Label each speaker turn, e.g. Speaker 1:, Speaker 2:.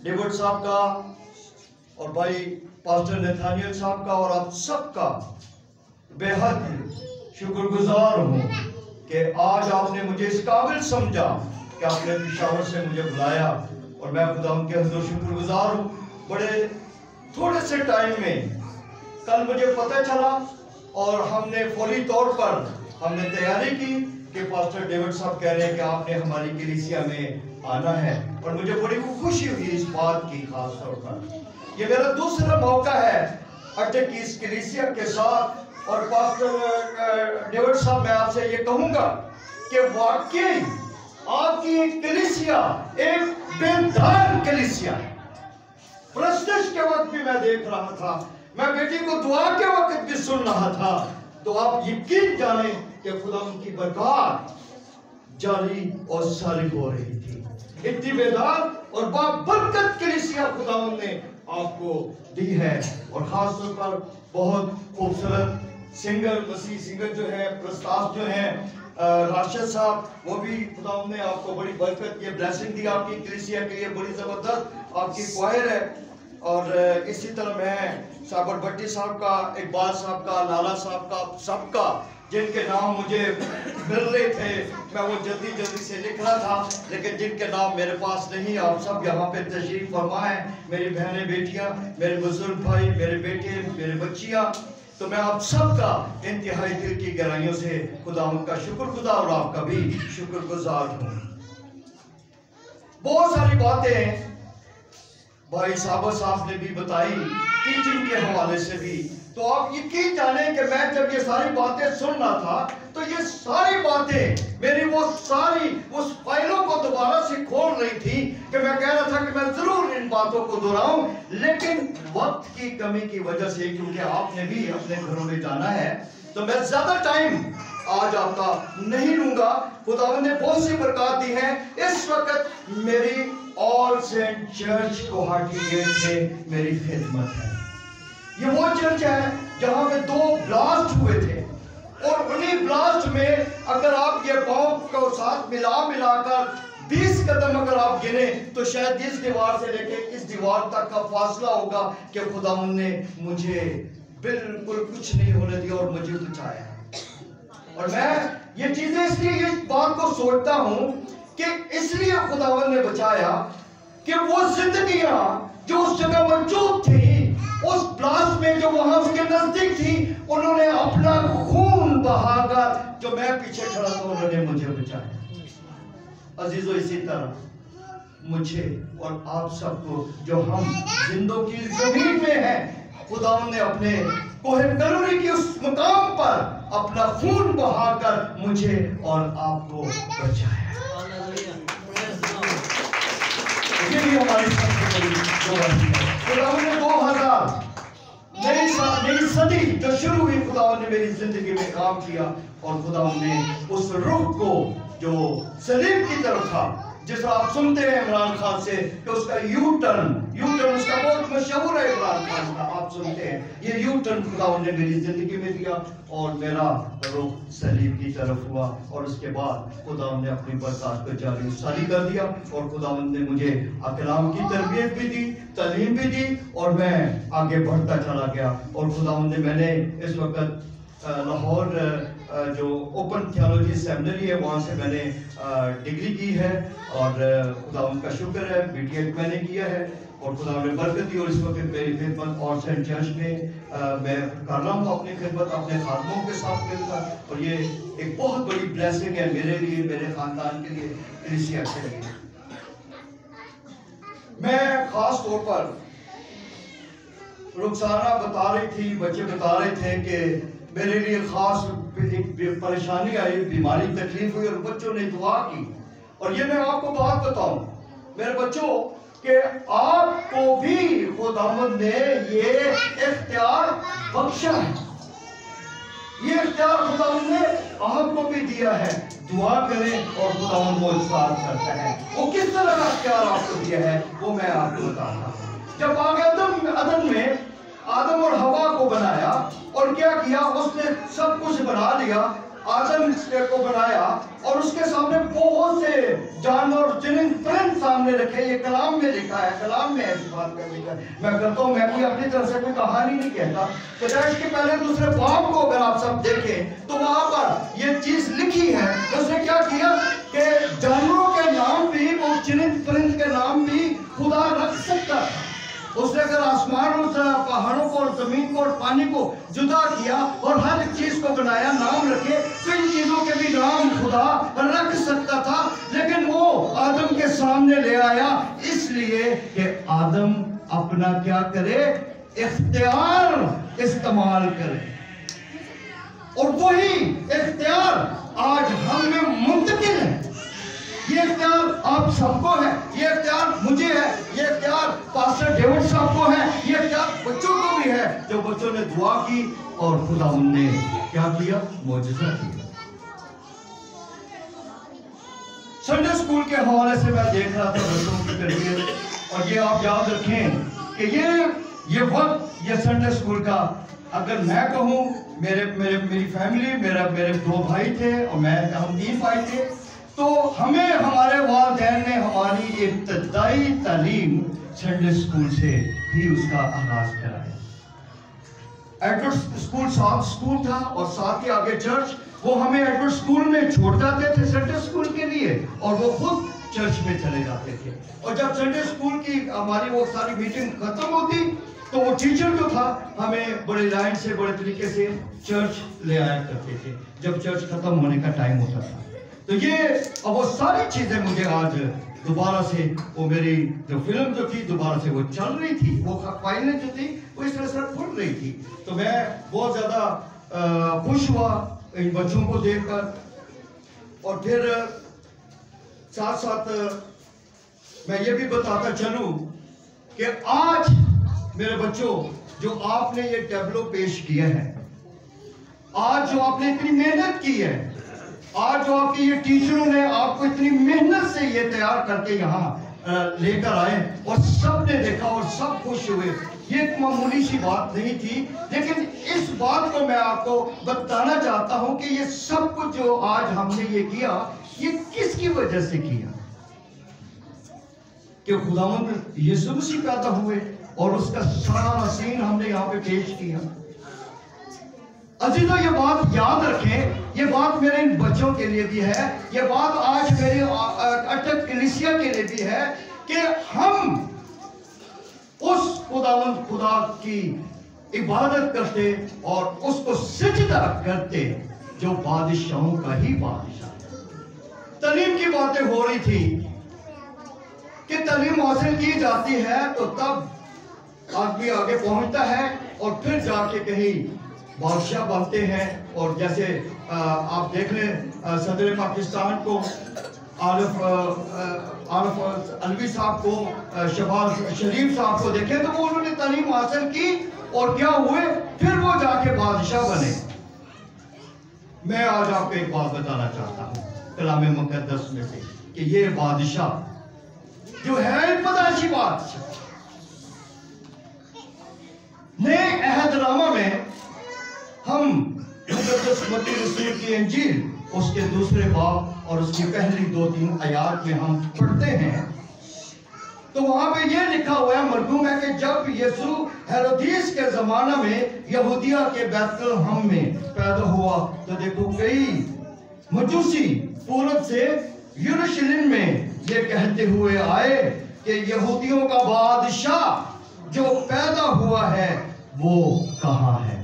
Speaker 1: David साहब का और भाई पास्टर नेथानियल साहब का और आप सबका बेहद शुक्रगुजार हूँ कि आज आपने मुझे इस काबिल समझा कि आपने पेशावर से मुझे बुलाया और मैं खुदा उनके हुजूर शुक्रगुजार हूँ। बड़े थोड़े से टाइम में कल मुझे पता चला और हमने फौरी तौर पर हमने तैयारी की कि पास्टर डेविड साहब कह रहे हैं कि आपने हमारी कलीसिया में आना है और मुझे बड़ी खुशी हुई इस बात की खास तौर पर। ये मेरा दूसरा मौका है अटक की इस कलीसिया के साथ और पास्टर डेविड साहब मैं आपसे ये कहूँगा कि वाकई आपकी कलीसिया एक बेदार कलीसिया। प्रस्तुत के वक्त भी मैं देख रहा था, मैं बेटी को दुआ के वक्त भी सुन रहा था, तो आप यकीन जाने कि खुदा उनकी बरकत जारी और सारी हो रही थी। इतनी बेदार और बाबरकत कलीसिया खुदा ने आपको दी है और खास तौर पर बहुत खूबसूरत सिंगर मसीह सिंगर जो है प्रस्ताव जो है राशिद साहब, वो भी खुदा ने आपको बड़ी बरकत की ब्लेसिंग दी आपकी कलीसिया के लिए। बड़ी जबरदस्त आपकी क्वायर है और इसी तरह मैं साबर भट्टी साहब का, इकबाल साहब का, लाला साहब का, सबका जिनके नाम मुझे मिल रहे थे मैं वो जल्दी से लिख रहा था, लेकिन जिनके नाम मेरे पास नहीं, आप सब यहाँ पे तशरीफ फरमाए, मेरी बहनें बेटियाँ, मेरे बुजुर्ग भाई, मेरे बेटे, मेरे बच्चियाँ, तो मैं आप सबका इंतहाई दिल की गहराइयों से खुदा उनका शुक्रगुजार और आपका भी शुक्रगुजार हूँ। बहुत सारी बातें भाई साबर साहब ने भी बताई टीचिंग के हवाले से भी, तो आप यकीन जाने कि मैं जब ये सारी बातें सुन रहा था तो ये सारी बातें मेरी वो सारी उस फाइलों को दोबारा से खोल रही थी कि मैं कह रहा था कि मैं जरूर इन बातों को दोहराऊं, लेकिन वक्त की कमी की वजह से, क्योंकि आपने भी अपने घरों में जाना है, तो मैं ज्यादा टाइम आज आपका नहीं लूंगा। खुदा ने बहुत सी बरकत दी है। इस वक्त मेरी all saint church Guwahati gate में मेरी खिदमत है। ये वो चर्च है जहां पे 2 ब्लास्ट हुए थे और उन्हीं ब्लास्ट में अगर आप ये पांव को साथ मिलाकर 20 कदम अगर आप गिने तो शायद इस दीवार से लेके इस दीवार तक का फासला होगा कि खुदा ने मुझे बिल्कुल कुछ नहीं होने दिया और मुझे बचाया। और मैं ये चीजें इसलिए इस बात को सोचता हूं कि इसलिए खुदावन ने बचाया कि वो जिंदगियां जो उस जगह मौजूद थी, उस ब्लास्ट में जो वहां उसके नजदीक थी, उन्होंने अपना खून बहाकर, जो मैं पीछे खड़ा था, उन्होंने मुझे बचाया। अजीजों, इसी तरह मुझे और आप सबको जो हम जिंदों की जमीन में हैं, खुदावन ने अपने कोहे कलवरी की उस मुकाम पर अपना खून बहाकर मुझे और आपको बचाया। ये भी हमारी सबसे बड़ी गवाही है। खुदावन ने 2000 नई सदी जो शुरू हुई, खुदावन ने मेरी जिंदगी में काम किया और खुदावन ने उस रुख को जो सलीब की तरफ था, जिस आप सुनते हैं इमरान खान से कि उसका यू टर्न उसका बहुत मशहूर है, इमरान खान का आप सुनते हैं, ये यू टर्न खुदावन ने मेरी जिंदगी में दिया और मेरा रुख सलीब की तरफ हुआ और उसके बाद खुदावन ने अपनी बरकत को जारी सारी कर दिया और खुदावन ने मुझे कलाम की तरबियत भी दी, तालीम भी दी और मैं आगे बढ़ता चला गया। और खुदावन ने मैंने इस वक्त लाहौर जो ओपन थियोलॉजी सेमिनरी है वहाँ से मैंने डिग्री की है और खुदावन का शुक्र है, BTech मैंने किया है और खुदावन ने बरकत दी। और इस वक्त मेरी खिदमत और सेंट चर्च में मैं कर रहा हूँ अपनी खिदमत अपने खादमों के साथ मिलकर, और ये एक बहुत बड़ी ब्लेसिंग है मेरे लिए, मेरे खानदान के लिए, कलीसिया के लिए। मैं खास तौर पर रुखसाना बता रही थी, बच्चे बता रहे थे कि मेरे लिए खास एक परेशानी आई, बीमारी तकलीफ हुई और बच्चों ने दुआ की। और ये मैं आपको बात बताऊं मेरे बच्चों कि आपको भी खुदावंद ने ये इख्तियार बख्शा है, ये इख्तियार खुदावंद ने आपको भी दिया है। दुआ करें और खुदावंद वो इख्तियार करता है। वो किस तरह का इख्तियार आपको दिया है वो मैं आपको बताता हूँ। जब आदम में आदम और हवा को बनाया और क्या किया, उसने सब कुछ बना लिया आदम को बनाया और उसके सामने बहुत से जानवर जिनिंद परिंद सामने रखे। ये कलाम में लिखा है, कलाम में ऐसी बात कर लिखा है। मैं करता हूँ, मैं कोई अपनी तरफ से कोई कहानी नहीं कहता। पैदाइश के पहले दूसरे बाब को अगर आप सब देखें तो वहां पर ये चीज लिखी है। उसने क्या किया कि जानवरों के नाम भी, वो जिनिंद परिंद के नाम भी खुदा रख सकता था। उसने अगर आसमान और पहाड़ों को और जमीन को और पानी को जुदा किया और हर एक चीज को बनाया, नाम रखे, तो इन चीजों के भी नाम खुदा रख सकता था। लेकिन वो आदम के सामने ले आया इसलिए कि आदम अपना क्या करे, इख्तियार इस्तेमाल करे। और वही इख्तियार आज हम में मुंतकिल है। ये इख्तियार आप सबको है, ये इख्तियार मुझे है, ये इख्तियार पास्टर डेविड साहब को है, ये इख्तियार बच्चों को भी है। जो बच्चों ने दुआ की और खुदा उनने क्या किया, मौजूदा किया। संडे स्कूल के हवाले से मैं देख रहा था बच्चों की तरबियत, और ये आप याद रखें कि ये वक्त, ये संडे स्कूल का, अगर मैं कहूँ, मेरी फैमिली, मेरे 2 भाई थे और हम 3 भाई थे, तो हमें हमारे वालिदैन ने हमारी इब्तदाई तालीम संडे स्कूल से ही उसका आगाज कराया। एडवर्ड स्कूल साथ स्कूल था और साथ ही आगे चर्च। वो हमें एडवर्ड स्कूल में छोड़ जाते थे संडे स्कूल के लिए, और वो खुद चर्च में चले जाते थे। और जब संडे स्कूल की हमारी वो सारी मीटिंग खत्म होती तो वो टीचर जो था हमें बड़े लाइन से, बड़े तरीके से चर्च ले आया करते थे जब चर्च खत्म होने का टाइम होता था। तो ये अब वो सारी चीजें मुझे आज दोबारा से, वो मेरी जो फिल्म जो थी दोबारा से वो चल रही थी, वो फाइलें जो थी वो इस तरह से खुल रही थी। तो मैं बहुत ज्यादा खुश हुआ इन बच्चों को देखकर। और फिर साथ साथ मैं ये भी बताता चलूं कि आज मेरे बच्चों, जो आपने ये टैबलो पेश किया है, आज जो आपने इतनी मेहनत की है, आज जो आपके ये टीचरों ने आपको इतनी मेहनत से ये तैयार करके यहाँ लेकर आए और सब ने देखा और सब खुश हुए, ये एक मामूली सी बात नहीं थी। लेकिन इस बात को मैं आपको बताना चाहता हूं कि ये सब कुछ जो आज हमने ये किया, ये किसकी वजह से किया, कि खुदावंद यीशु मसीह पैदा हुए और उसका सारा सीन हमने यहाँ पे पेश किया। अजीजों, ये बात याद रखें, ये बात मेरे इन बच्चों के लिए भी है, ये बात आज मेरी अटक कलीसिया के लिए भी है कि हम उस खुदावंद खुदा की इबादत करते और उसको सिजदा करते जो बादशाहों का ही बादशाह। तालीम की बातें हो रही थी कि तालीम हासिल की जाती है तो तब आदमी आगे पहुंचता है और फिर जाके कहीं बादशाह बनते हैं। और जैसे आप देख लें सदर पाकिस्तान को, आरिफ अलवी साहब को, शहबाज शरीफ साहब को देखें तो वो उन्होंने तालीम हासिल की और क्या हुए, फिर वो जाके बादशाह बने। मैं आज आपको एक बात बताना चाहता हूँ कलाम मुकद्दस में से कि ये बादशाह जो है पैदाइशी बादशाह, नए अहदनामा में हम मुकद्दस मत्ती रसूल की इंजील उसके दूसरे बाब और उसकी पहली 2-3 आयात में हम पढ़ते हैं तो वहां पे ये लिखा हुआ है, मरहूम है, कि जब यीशु हेरोदिस के जमाना में यहूदिया के बैतलहम में पैदा हुआ तो देखो कई मजूसी पूरब से यरूशलेम में ये कहते हुए आए कि यहूदियों का बादशाह जो पैदा हुआ है वो कहाँ है।